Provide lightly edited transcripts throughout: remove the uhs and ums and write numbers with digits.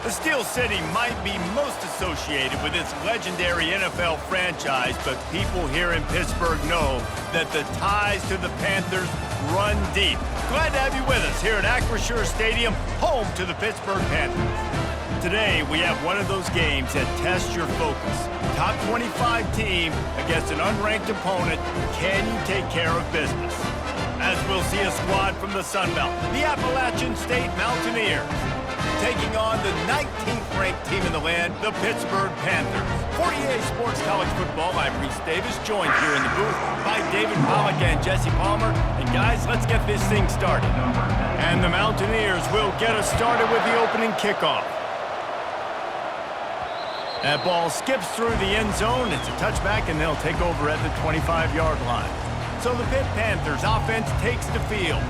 The Steel City might be most associated with its legendary NFL franchise, but people here in Pittsburgh know that the ties to the Panthers run deep. Glad to have you with us here at Acrisure Stadium, home to the Pittsburgh Panthers. Today, we have one of those games that tests your focus. Top 25 team against an unranked opponent. Can you take care of business? As we'll see a squad from the Sun Belt, the Appalachian State Mountaineers, taking on the 19th ranked team in the land, the Pittsburgh Panthers. 48 Sports College Football, I'm Reese Davis, joined here in the booth by David Pollack and Jesse Palmer. And guys, let's get this thing started. And the Mountaineers will get us started with the opening kickoff. That ball skips through the end zone. It's a touchback, and they'll take over at the 25-yard line. So the Pitt Panthers offense takes the field.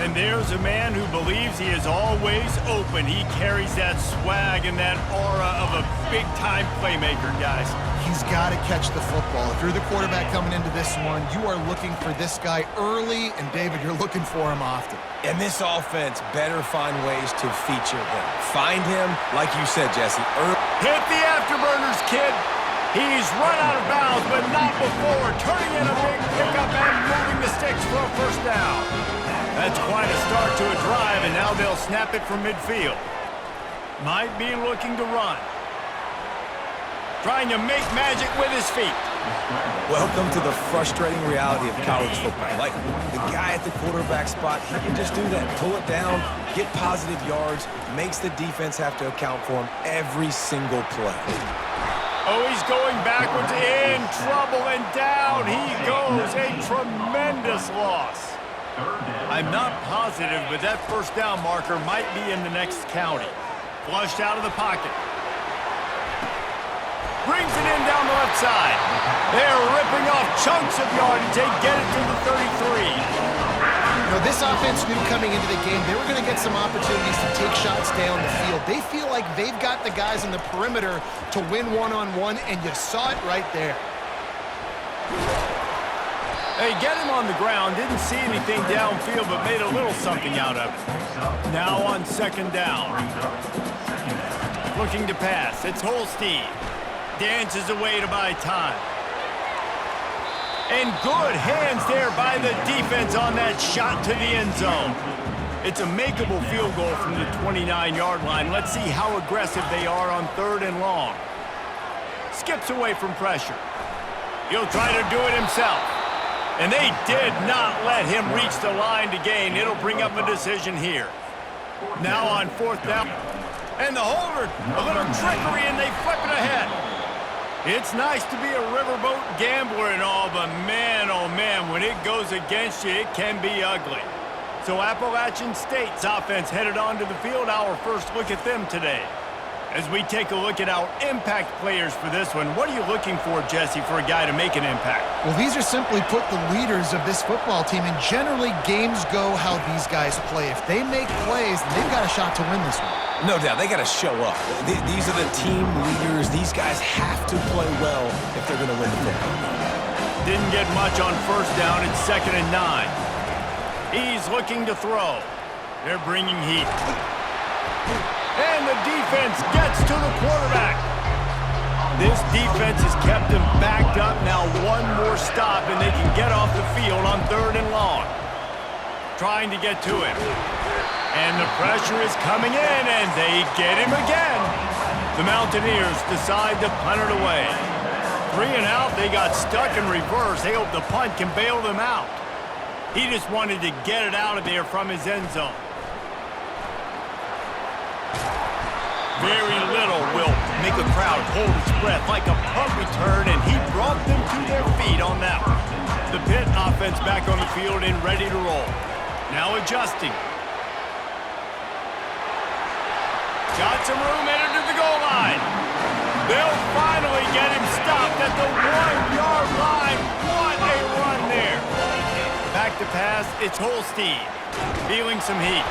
And there's a man who believes he is always open. He carries that swag and that aura of a big-time playmaker, guys. He's got to catch the football. If you're the quarterback coming into this one, you are looking for this guy early, and David, you're looking for him often. And this offense better find ways to feature him. Find him, like you said, Jesse. Hit the afterburners, kid. He's run out of bounds, but not before. Turning in a big pickup and moving the sticks for a first down. That's quite a start to a drive, and now they'll snap it from midfield. Might be looking to run. Trying to make magic with his feet. Welcome to the frustrating reality of college football. Like, the guy at the quarterback spot, he can just do that. Pull it down, get positive yards, makes the defense have to account for him every single play. Oh, he's going backwards, in trouble, and down he goes. A tremendous loss. I'm not positive, but that first down marker might be in the next county. Flushed out of the pocket. Brings it in down the left side. They're ripping off chunks of yardage. They get it to the 33. You know, this offense knew coming into the game they were going to get some opportunities to take shots down the field. They feel like they've got the guys in the perimeter to win one-on-one, and you saw it right there. They get him on the ground, didn't see anything downfield, but made a little something out of it. Now on second down. Looking to pass. It's Holstein. Dances away to buy time. And good hands there by the defense on that shot to the end zone. It's a makeable field goal from the 29-yard line. Let's see how aggressive they are on third and long. Skips away from pressure. He'll try to do it himself. And they did not let him reach the line to gain. It'll bring up a decision here. Now on fourth down. And the holder, a little trickery, and they flip it ahead. It's nice to be a riverboat gambler and all, but man, oh man, when it goes against you, it can be ugly. So Appalachian State's offense headed onto the field. Our first look at them today. As we take a look at our impact players for this one, what are you looking for, Jesse, for a guy to make an impact? Well, these are simply put the leaders of this football team, and generally games go how these guys play. If they make plays, they've got a shot to win this one. No doubt, they got to show up. These are the team leaders. These guys have to play well if they're going to win the football game. Didn't get much on first down. It's 2nd and 9. He's looking to throw. They're bringing heat. And the defense gets to the quarterback. This defense has kept him backed up. Now one more stop, and they can get off the field on third and long. Trying to get to him. And the pressure is coming in, and they get him again. The Mountaineers decide to punt it away. 3 and out, they got stuck in reverse. They hope the punt can bail them out. He just wanted to get it out of there from his end zone. Very little will make a crowd hold its breath like a punt return, and he brought them to their feet on that one. The Pitt offense back on the field and ready to roll. Now adjusting. Got some room, headed to the goal line. They'll finally get him stopped at the 1-yard line. What a run there. Back to pass, it's Holstein. Feeling some heat.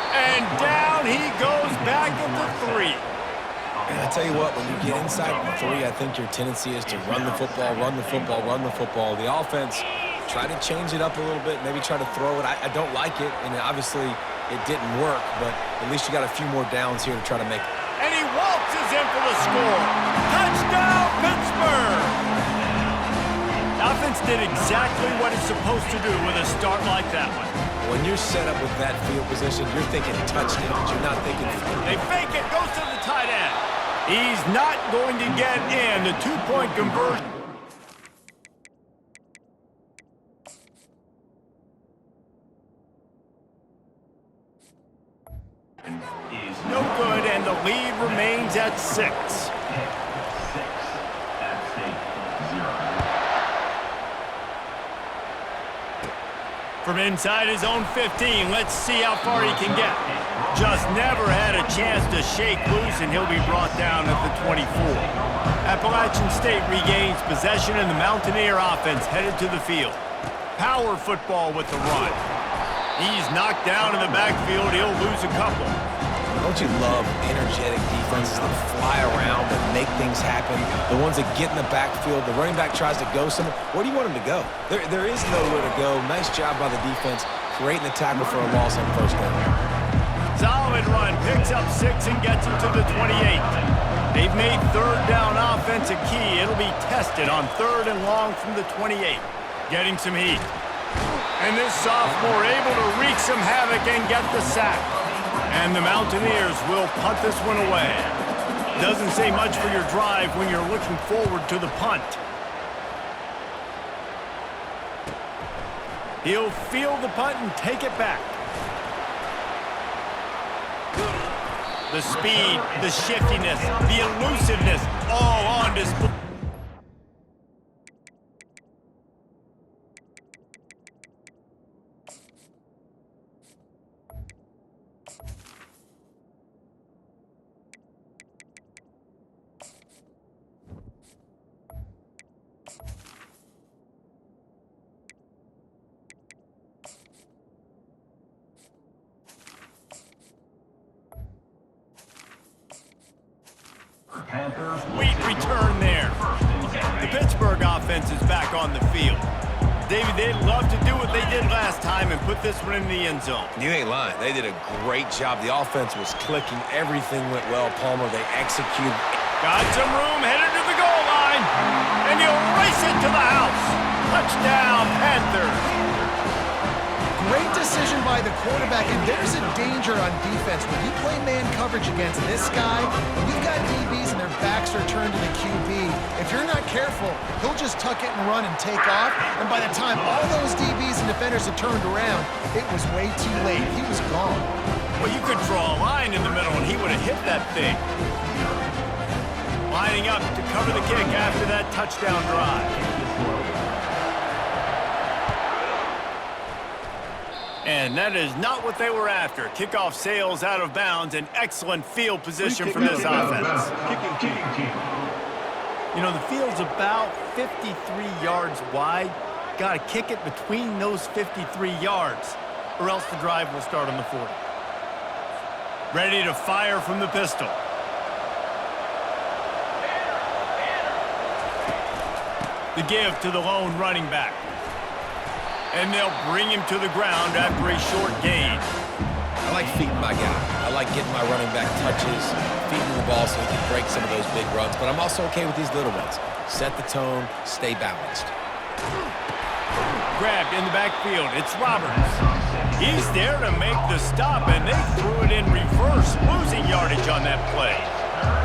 And down he goes back at the 3. And I tell you what, when you get inside the 3, I think your tendency is to run the football, run the football, run the football. The offense, try to change it up a little bit, maybe try to throw it. I don't like it, and obviously it didn't work, but at least you got a few more downs here to try to make it. And he waltzes in for the score. Touchdown, Pittsburgh! The offense did exactly what it's supposed to do with a start like that one. When you're set up with that field position, you're thinking touchdowns. You're not thinking... They fake it, goes to the tight end. He's not going to get in the two-point conversion. Is no good, and the lead remains at 6. From inside his own 15, let's see how far he can get. Just never had a chance to shake loose, and he'll be brought down at the 24. Appalachian State regains possession, and the Mountaineer offense headed to the field. Power football with the run. He's knocked down in the backfield. He'll lose a couple. Don't you love energetic defenses that fly around, that make things happen? The ones that get in the backfield, the running back tries to go somewhere. Where do you want him to go? There is nowhere to go. Nice job by the defense creating the tackle for a loss on first down. Solid run, picks up 6 and gets him to the 28. They've made third down offense a key. It'll be tested on 3rd and long from the 28. Getting some heat. And this sophomore able to wreak some havoc and get the sack. And the Mountaineers will punt this one away. Doesn't say much for your drive when you're looking forward to the punt. He'll field the punt and take it back. The speed, the shiftiness, the elusiveness, all on display. Sweet return there. The Pittsburgh offense is back on the field. David, they'd love to do what they did last time and put this one in the end zone. You ain't lying. They did a great job. The offense was clicking. Everything went well. Palmer, they executed. Got some room, headed to the goal line. And he'll race it to the house. Touchdown, Panthers. Great decision by the quarterback, and there's a danger on defense. When you play man coverage against this guy, when you've got DBs and their backs are turned to the QB, if you're not careful, he'll just tuck it and run and take off, and by the time all those DBs and defenders had turned around, it was way too late. He was gone. Well, you could draw a line in the middle, and he would have hit that thing. Lining up to cover the kick after that touchdown drive. And that is not what they were after. Kickoff sails out of bounds, and excellent field position from this offense. You know, the field's about 53 yards wide. Got to kick it between those 53 yards, or else the drive will start on the 40. Ready to fire from the pistol. The give to the lone running back. And they'll bring him to the ground after a short gain. I like feeding my guy. I like getting my running back touches, feeding the ball so he can break some of those big runs. But I'm also okay with these little ones. Set the tone, stay balanced. Grabbed in the backfield. It's Roberts. He's there to make the stop, and they threw it in reverse, losing yardage on that play.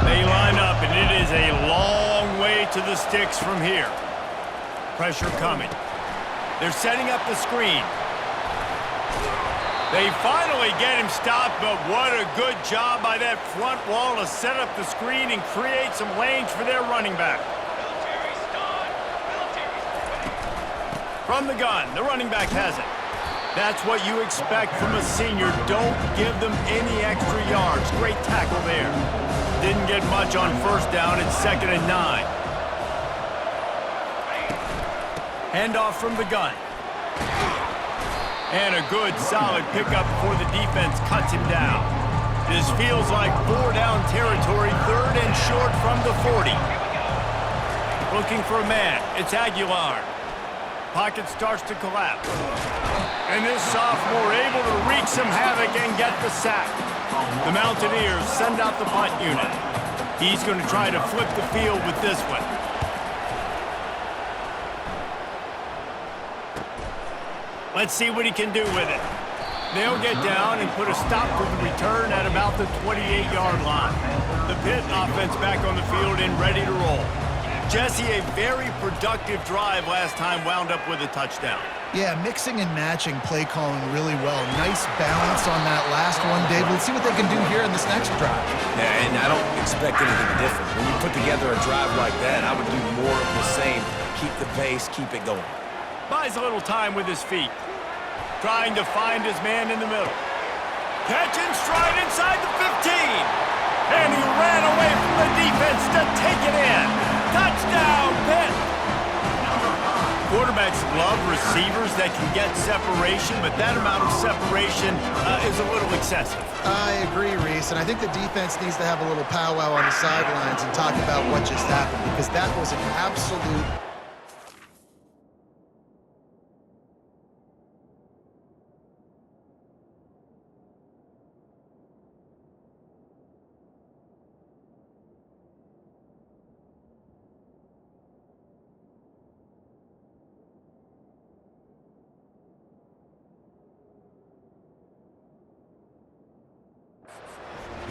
They line up, and it is a long way to the sticks from here. Pressure coming. They're setting up the screen. They finally get him stopped, but what a good job by that front wall to set up the screen and create some lanes for their running back. From the gun, the running back has it. That's what you expect from a senior. Don't give them any extra yards. Great tackle there. Didn't get much on first down. It's 2nd and 9. Handoff from the gun. And a good, solid pickup before the defense cuts him down. This feels like 4-down territory, 3rd and short from the 40. Looking for a man. It's Aguilar. Pocket starts to collapse. And this sophomore able to wreak some havoc and get the sack. The Mountaineers send out the punt unit. He's going to try to flip the field with this one. Let's see what he can do with it. They'll get down and put a stop to the return at about the 28-yard line. The Pitt offense back on the field and ready to roll. Jesse, a very productive drive last time wound up with a touchdown. Yeah, mixing and matching play calling really well. Nice balance on that last one, Dave. Let's see what they can do here in this next drive. Yeah, and I don't expect anything different. When you put together a drive like that, I would do more of the same. Keep the pace, keep it going. Buys a little time with his feet. Trying to find his man in the middle. Catch in stride inside the 15. And he ran away from the defense to take it in. Touchdown, Pitt. Quarterbacks love receivers that can get separation, but that amount of separation is a little excessive. I agree, Reese, and I think the defense needs to have a little powwow on the sidelines and talk about what just happened, because that was an absolute...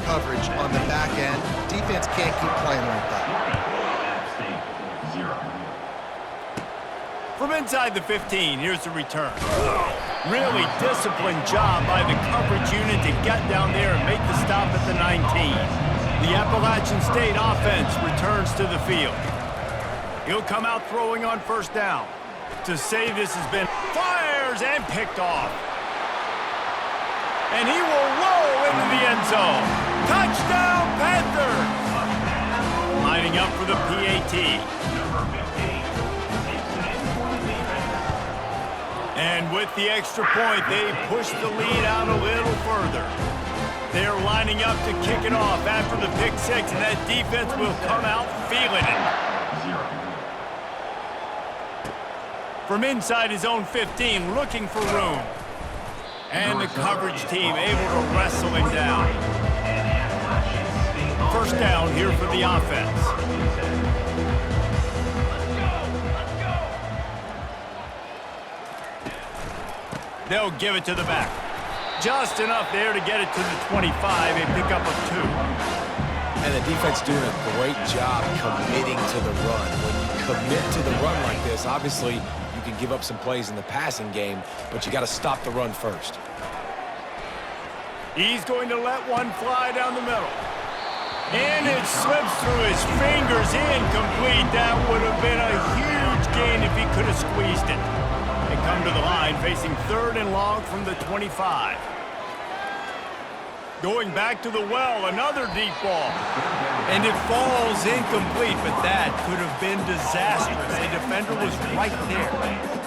coverage on the back end. Defense can't keep playing like that. From inside the 15, here's the return. Really disciplined job by the coverage unit to get down there and make the stop at the 19. The Appalachian State offense returns to the field. He'll come out throwing on first down. To say this has been fires and picked off. And he will roll into the end zone. Touchdown, Panthers! Lining up for the PAT. And with the extra point, they push the lead out a little further. They're lining up to kick it off after the pick six, and that defense will come out feeling it. From inside his own 15, looking for room. And the coverage team able to wrestle him down. First down here for the offense. They'll give it to the back. Just enough there to get it to the 25, a pickup of 2. And the defense doing a great job committing to the run. When you commit to the run like this, obviously you can give up some plays in the passing game, but you got to stop the run first. He's going to let one fly down the middle. And it slips through his fingers, incomplete. That would have been a huge gain if he could have squeezed it. They come to the line facing 3rd and long from the 25. Going back to the well, another deep ball. And it falls incomplete, but that could have been disastrous. The defender was right there.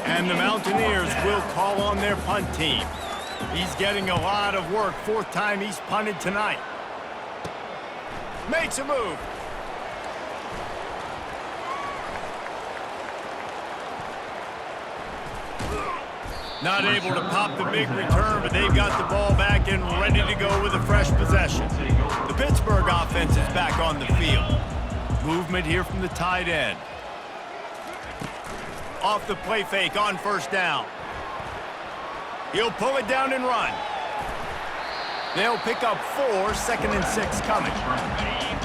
And the Mountaineers will call on their punt team. He's getting a lot of work. 4th time he's punted tonight. Makes a move. Not able to pop the big return, but they've got the ball back and ready to go with a fresh possession. The Pittsburgh offense is back on the field. Movement here from the tight end. Off the play fake on first down. He'll pull it down and run. They'll pick up 4, 2nd and 6 coming.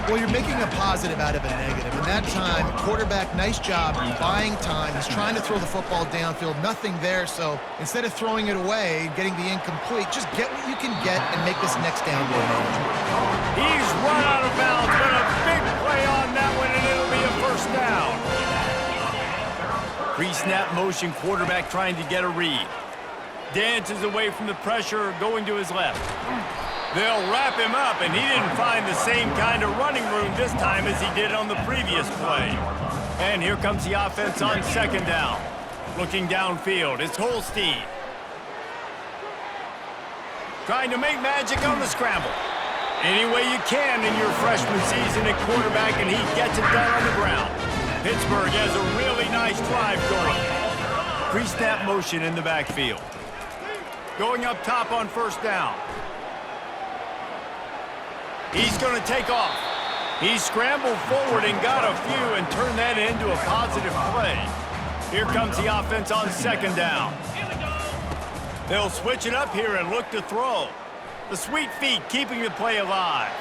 Well, you're making a positive out of a negative. And that time, quarterback, nice job buying time. He's trying to throw the football downfield. Nothing there, so instead of throwing it away, getting the incomplete, just get what you can get and make this next down more manageable. He's run out of bounds, but a big play on that one, and it'll be a first down. Pre-snap motion, quarterback trying to get a read. Dances away from the pressure, going to his left. They'll wrap him up, and he didn't find the same kind of running room this time as he did on the previous play. And here comes the offense on 2nd down. Looking downfield, it's Holstein. Trying to make magic on the scramble. Any way you can in your freshman season at quarterback, and he gets it done on the ground. Pittsburgh has a really nice drive going. Pre-snap motion in the backfield. Going up top on first down. He's going to take off. He scrambled forward and got a few and turned that into a positive play. Here comes the offense on second down. They'll switch it up here and look to throw. The sweet feet keeping the play alive.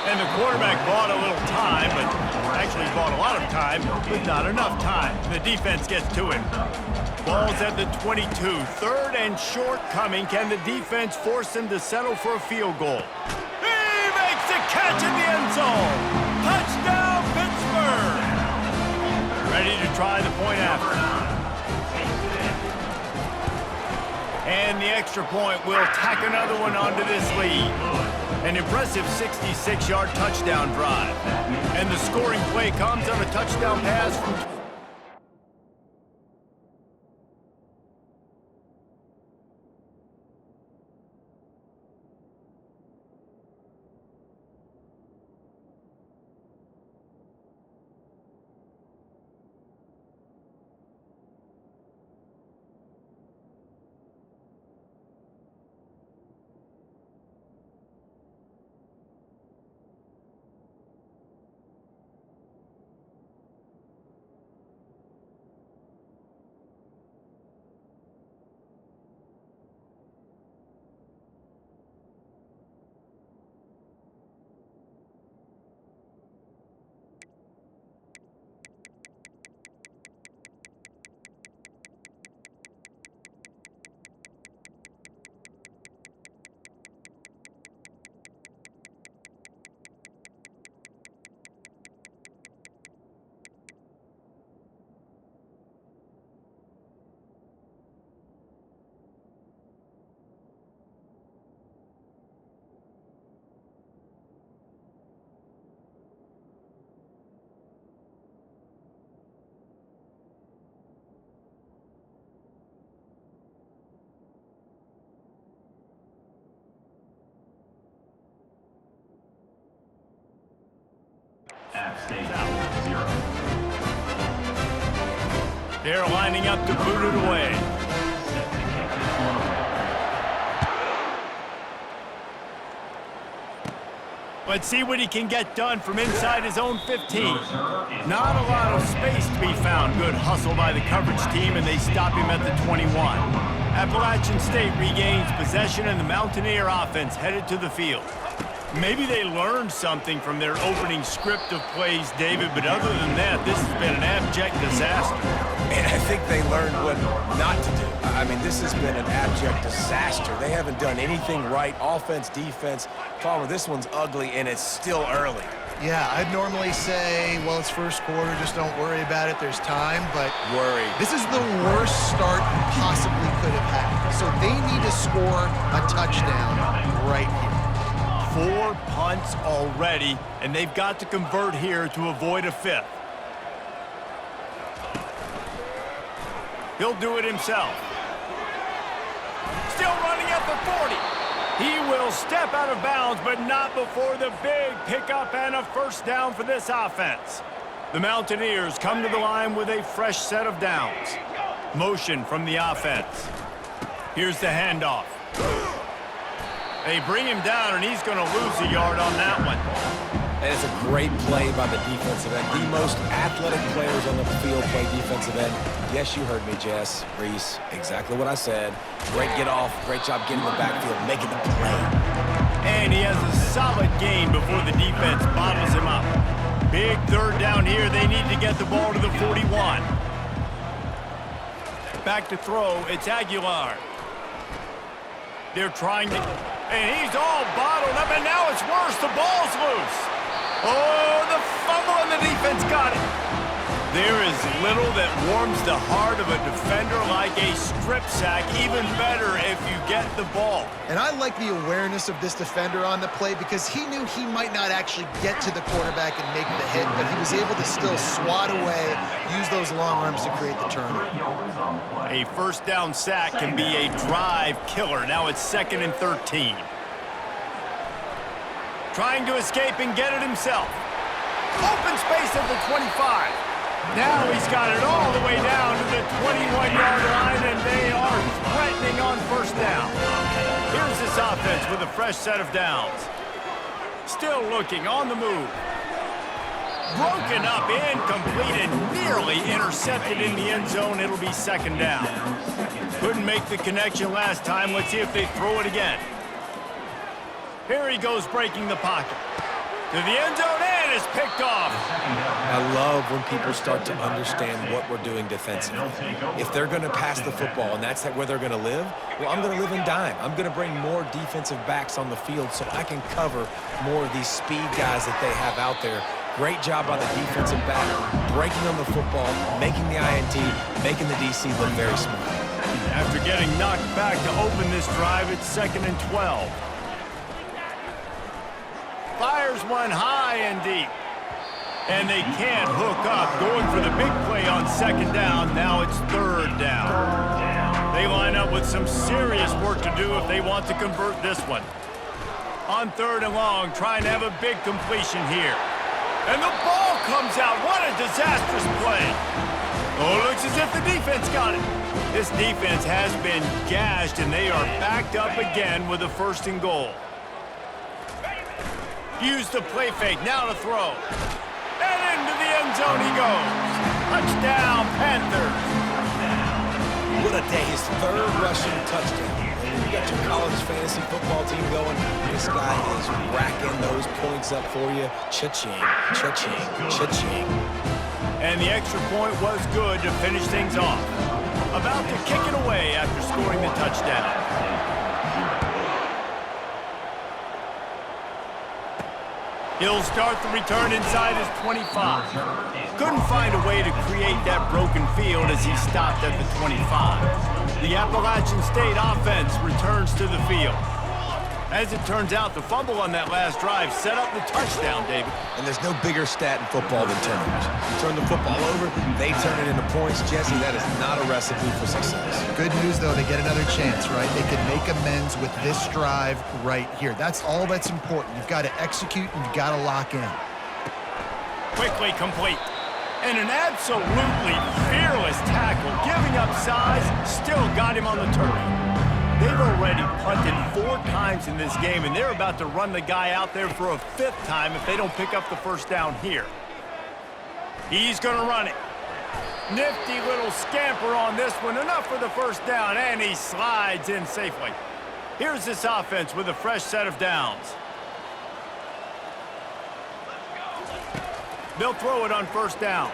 And the quarterback bought a little time, but actually bought a lot of time, but not enough time. The defense gets to him. Ball's at the 22. Third and short coming. Can the defense force him to settle for a field goal? He makes the catch in the end zone. Touchdown, Pittsburgh. Ready to try the point after. And the extra point will tack another one onto this lead. An impressive 66-yard touchdown drive. And the scoring play comes on a touchdown pass from... App State 0. They're lining up to boot it away. Let's see what he can get done from inside his own 15. Not a lot of space to be found. Good hustle by the coverage team, and they stop him at the 21. Appalachian State regains possession, and the Mountaineer offense headed to the field. Maybe they learned something from their opening script of plays, David, but other than that, this has been an abject disaster. And I think they learned what not to do. I mean, this has been an abject disaster. They haven't done anything right, offense, defense. Palmer, this one's ugly, and it's still early. Yeah, I'd normally say, well, it's first quarter, just don't worry about it, there's time, but this is the worst start you possibly could have had. So they need to score a touchdown right here. 4 punts already, and they've got to convert here to avoid a fifth. He'll do it himself. Still running at the 40. He will step out of bounds, but not before the big pickup and a first down for this offense. The Mountaineers come to the line with a fresh set of downs. Motion from the offense. Here's the handoff. They bring him down, and he's going to lose a yard on that one. And it's a great play by the defensive end. The most athletic players on the field play defensive end. Yes, you heard me, Jess, Reese, exactly what I said. Great get off, great job getting the backfield, making the play. And he has a solid gain before the defense bottles him up. Big third down here. They need to get the ball to the 41. Back to throw. It's Aguilar. They're trying to... And he's all bottled up, and now it's worse. The ball's loose. Oh, the fumble, and the defense got it. There is little that warms the heart of a defender like a strip sack. Even better if you get the ball. And I like the awareness of this defender on the play because he knew he might not actually get to the quarterback and make the hit, but he was able to still swat away, use those long arms to create the turnover. A first down sack can be a drive killer. Now it's 2nd and 13. Trying to escape and get it himself. Open space at the 25. Now he's got it all the way down to the 21-yard line, and they are threatening on first down. Here's this offense with a fresh set of downs. Still looking, on the move. Broken up, incomplete, and nearly intercepted in the end zone. It'll be second down. Couldn't make the connection last time. Let's see if they throw it again. Here he goes, breaking the pocket. To the end zone, and is picked off. I love when people start to understand what we're doing defensively. If they're going to pass the football and that's where they're going to live, well, I'm going to live in dime. I'm going to bring more defensive backs on the field so I can cover more of these speed guys that they have out there. Great job by the defensive back, breaking on the football, making the INT, making the DC look very smart. After getting knocked back to open this drive, it's 2nd and 12. Fires one high and deep. And they can't hook up. Going for the big play on second down. Now it's third down. They line up with some serious work to do if they want to convert this one. On 3rd and long, trying to have a big completion here. And the ball comes out. What a disastrous play. Oh, looks as if the defense got it. This defense has been gashed, and they are backed up again with a 1st and goal. Use the play fake, now to throw. And into the end zone he goes. Touchdown, Panthers. What a day, his 3rd rushing touchdown. And when you got your college fantasy football team going, this guy is racking those points up for you. Cha-ching, cha-ching, cha-ching. And the extra point was good to finish things off. About to kick it away after scoring the touchdown. He'll start the return inside his 25. Couldn't find a way to create that broken field as he stopped at the 25. The Appalachian State offense returns to the field. As it turns out, the fumble on that last drive set up the touchdown, David. And there's no bigger stat in football than turnovers. Turn the football over, they turn it into points. Jesse, that is not a recipe for success. Good news, though, they get another chance, right? They can make amends with this drive right here. That's all that's important. You've got to execute and you've got to lock in. Quickly complete. And an absolutely fearless tackle, giving up size, still got him on the turf. They've already punted 4 times in this game, and they're about to run the guy out there for a 5th time if they don't pick up the 1st down here. He's going to run it. Nifty little scamper on this one. Enough for the 1st down, and he slides in safely. Here's this offense with a fresh set of downs. They'll throw it on 1st down.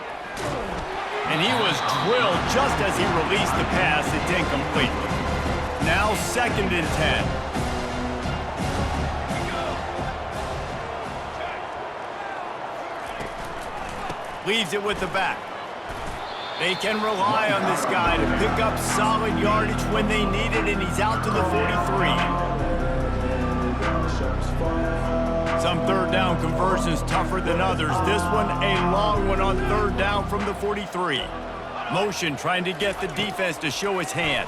And he was drilled just as he released the pass. It's incomplete. Now 2nd and 10. Leaves it with the back. They can rely on this guy to pick up solid yardage when they need it, and he's out to the 43. Some 3rd down conversions tougher than others. This one a long one on 3rd down from the 43. Motion trying to get the defense to show his hand.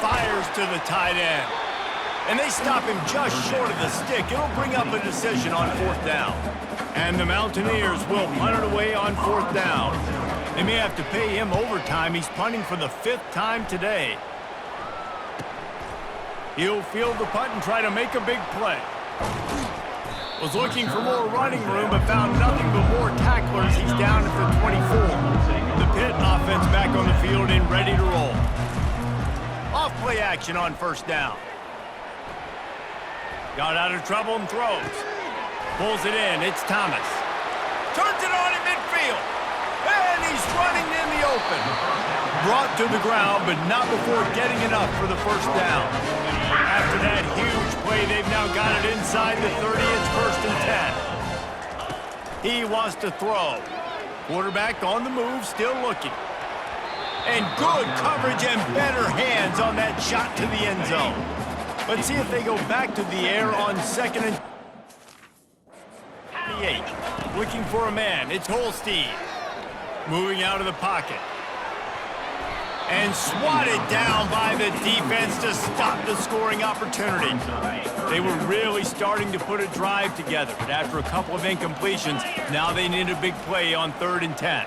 Fires to the tight end. And they stop him just short of the stick. It'll bring up a decision on 4th down. And the Mountaineers will punt it away on 4th down. They may have to pay him overtime. He's punting for the 5th time today. He'll field the punt and try to make a big play. Was looking for more running room, but found nothing but more tacklers. He's down at the 24. The Pitt offense back on the field and ready to roll. Off play action on 1st down. Got out of trouble and throws. Pulls it in. It's Thomas. Turns it on in midfield. And he's running in the open. Brought to the ground, but not before getting enough for the 1st down. After that huge play, they've now got it inside the 30. It's 1st and 10. He wants to throw. Quarterback on the move, still looking. And good coverage and better hands on that shot to the end zone. Let's see if they go back to the air on 2nd and 28. Looking for a man. It's Holstein. Moving out of the pocket. And swatted down by the defense to stop the scoring opportunity. They were really starting to put a drive together, but after a couple of incompletions, now they need a big play on 3rd and 10.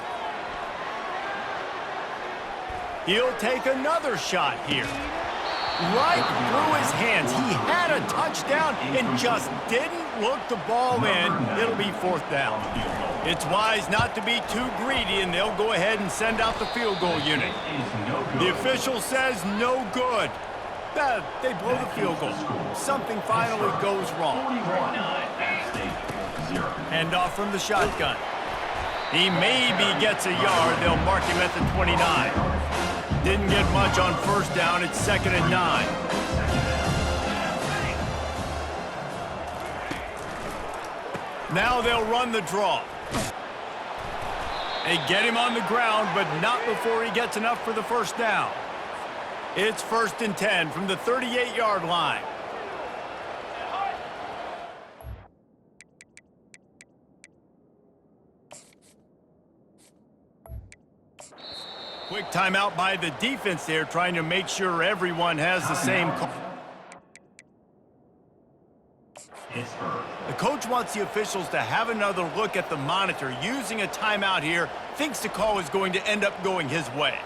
He'll take another shot here. right through his hands. He had a touchdown and just didn't look the ball in. It'll be 4th down. It's wise not to be too greedy, and they'll go ahead and send out the field goal unit. The official says no good. They blow the field goal. Something finally goes wrong. Hand off from the shotgun. He maybe gets a yard. They'll mark him at the 29. Didn't get much on 1st down. It's 2nd and 9. Now they'll run the draw. They get him on the ground, but not before he gets enough for the 1st down. It's 1st and 10 from the 38-yard line. Quick timeout by the defense there, trying to make sure everyone has the same call. The coach wants the officials to have another look at the monitor. Using a timeout here, thinks the call is going to end up going his way.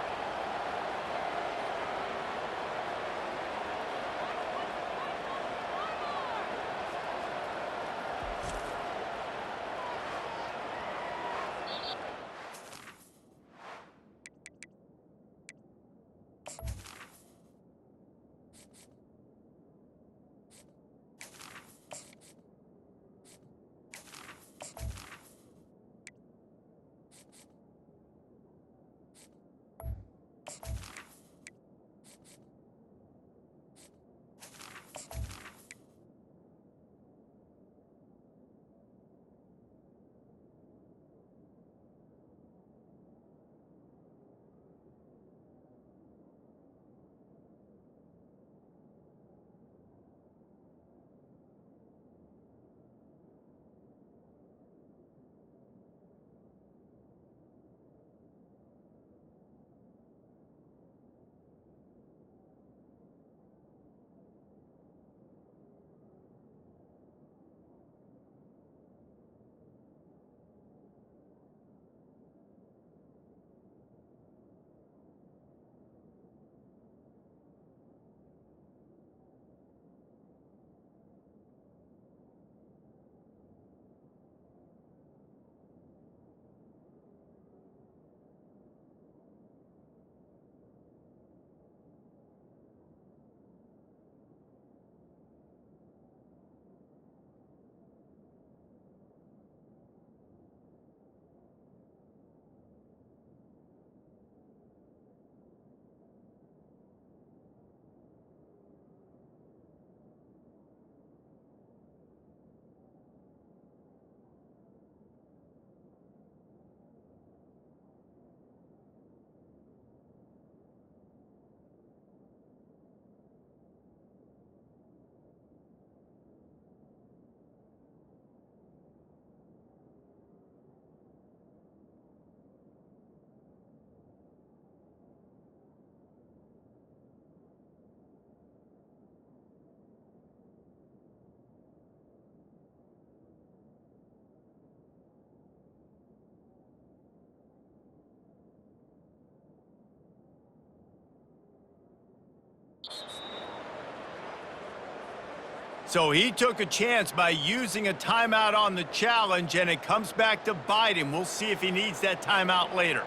So he took a chance by using a timeout on the challenge, and it comes back to bite him. We'll see if he needs that timeout later.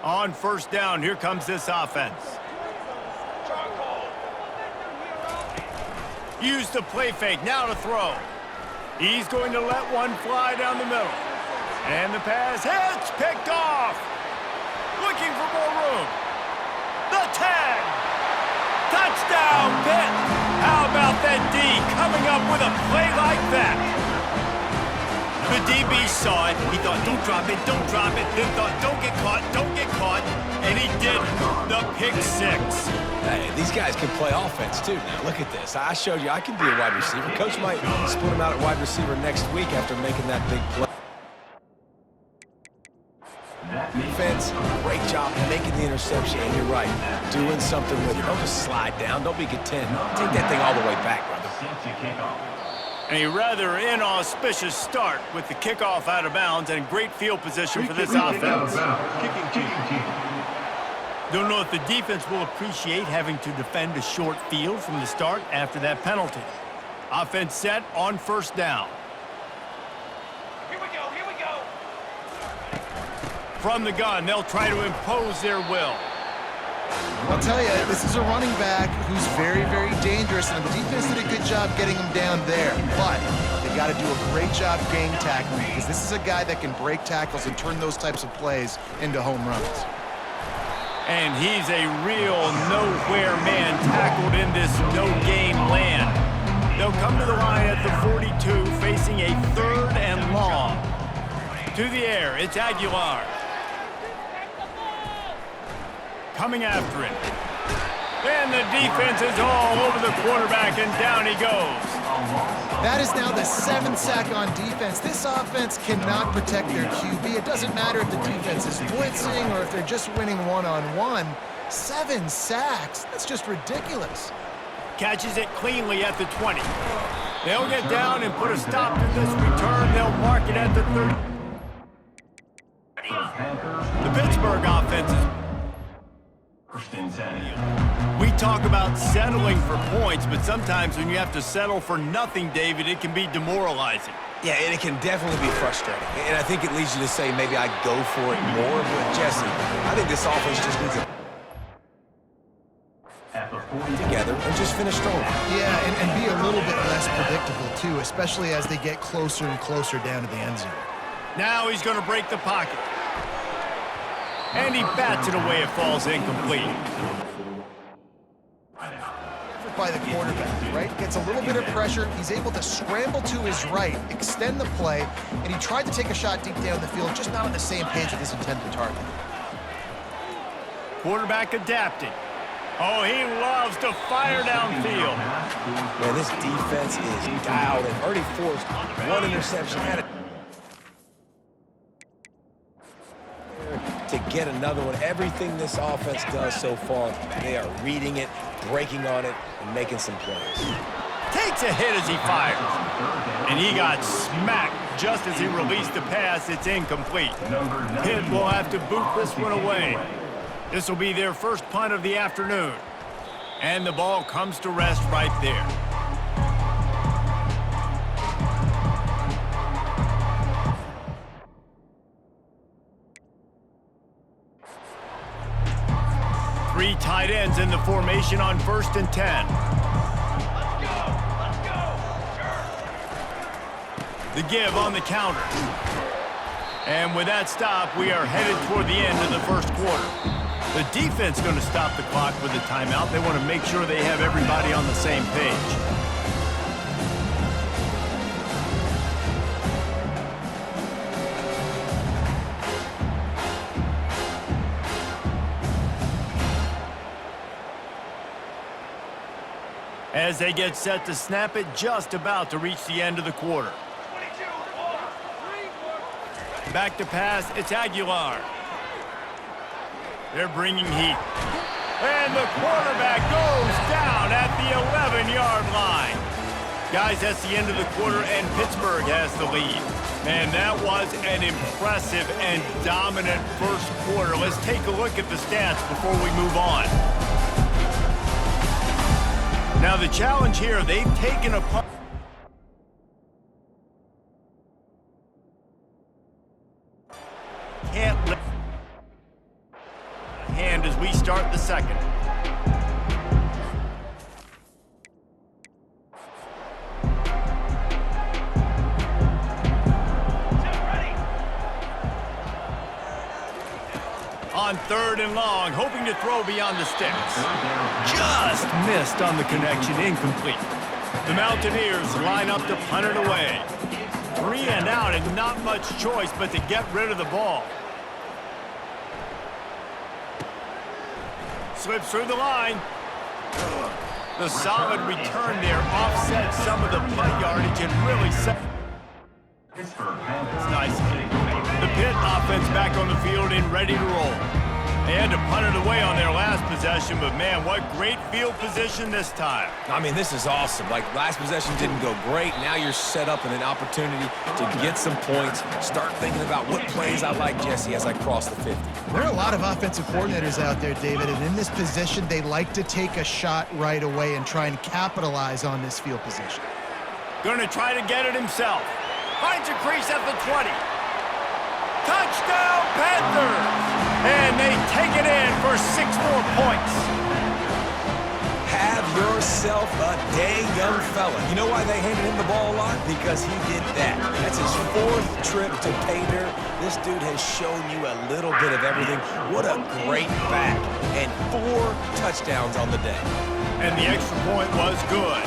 On 1st down, here comes this offense. Use the play fake, now to throw. He's going to let one fly down the middle. And the pass hits, picked off. Looking for more room. The 10. Touchdown, Pitt. How about that D coming up with a play like that? The DB saw it. He thought, don't drop it, don't drop it. Then thought, don't get caught. And he did the pick 6. Hey, these guys can play offense, too. Now, look at this. I showed you I can be a wide receiver. Coach might split him out at wide receiver next week after making that big play. Defense, great job making the interception, and you're right, doing something with it. Don't just slide down. Don't be content. Take that thing all the way back, brother. A rather inauspicious start with the kickoff out of bounds and great field position for this offense. Don't know if the defense will appreciate having to defend a short field from the start after that penalty. Offense set on first down. Here we go, here we go. From the gun, they'll try to impose their will. I'll tell you, this is a running back who's very, very dangerous, and the defense did a good job getting him down there. But they got to do a great job gang tackling, because this is a guy that can break tackles and turn those types of plays into home runs. And he's a real nowhere man tackled in this no-gain land. They'll come to the line at the 42, facing a 3rd and long. To the air, it's Aguilar. Coming after him. And the defense is all over the quarterback, and down he goes. That is now the 7th sack on defense. This offense cannot protect their QB. It doesn't matter if the defense is blitzing or if they're just winning one-on-one. 7 sacks, that's just ridiculous. Catches it cleanly at the 20. They'll get down and put a stop to this return. They'll mark it at the 30. The Pittsburgh offense is... We talk about settling for points, but sometimes when you have to settle for nothing, David, it can be demoralizing. Yeah, and it can definitely be frustrating. And I think it leads you to say maybe I go for it more, but Jesse, I think this offense just needs to together and just finish strong. Yeah, and be a little bit less predictable, too, especially as they get closer and closer down to the end zone. Now he's going to break the pocket. And he bats it away. It falls incomplete. By the quarterback, right? Gets a little bit of pressure. He's able to scramble to his right, extend the play, and he tried to take a shot deep down the field, just not on the same page with his intended target. Quarterback adapting. Oh, he loves to fire downfield. Man, this defense is dialed and already forced one interception. Had it to get another one. Everything this offense does so far, they are reading it, breaking on it, and making some plays. Takes a hit as he fires. And he got smacked just as he released the pass. It's incomplete. Pitt will have to boot this one away. This will be their first punt of the afternoon. And the ball comes to rest right there. Three tight ends in the formation on 1st and 10. Let's go. Sure. The give on the counter. And with that stop, we are headed toward the end of the first quarter. The defense going to stop the clock with a timeout. They want to make sure they have everybody on the same page. As they get set to snap it, just about to reach the end of the quarter. 22, Back to pass, it's Aguilar. They're bringing heat. And the quarterback goes down at the 11-yard line. Guys, that's the end of the quarter, and Pittsburgh has the lead. Man, that was an impressive and dominant first quarter. Let's take a look at the stats before we move on. Now the challenge here, they've taken a punt. Can't let hand as we start the second. On 3rd and long, hoping to throw beyond the sticks. Just missed on the connection, incomplete. The Mountaineers line up to punt it away. 3 and out and not much choice but to get rid of the ball. Slips through the line. The solid return there offset some of the punt yardage and really set. It's nice. The Pitt offense back on the field and ready to roll. They had to punt it away on their last possession, but man, what great field position this time. I mean, this is awesome. Like, last possession didn't go great. Now you're set up in an opportunity to get some points. Start thinking about what plays I like, Jesse, as I cross the 50. There are a lot of offensive coordinators out there, David, and in this position, they like to take a shot right away and try and capitalize on this field position. Going to try to get it himself. Finds a crease at the 20. Touchdown, Panthers! And they take it in for 6 more points. Have yourself a day, young fella. You know why they handed him the ball a lot? Because he did that. That's his 4th trip to pay dirt. This dude has shown you a little bit of everything. What a great back. And 4 touchdowns on the day. And the extra point was good.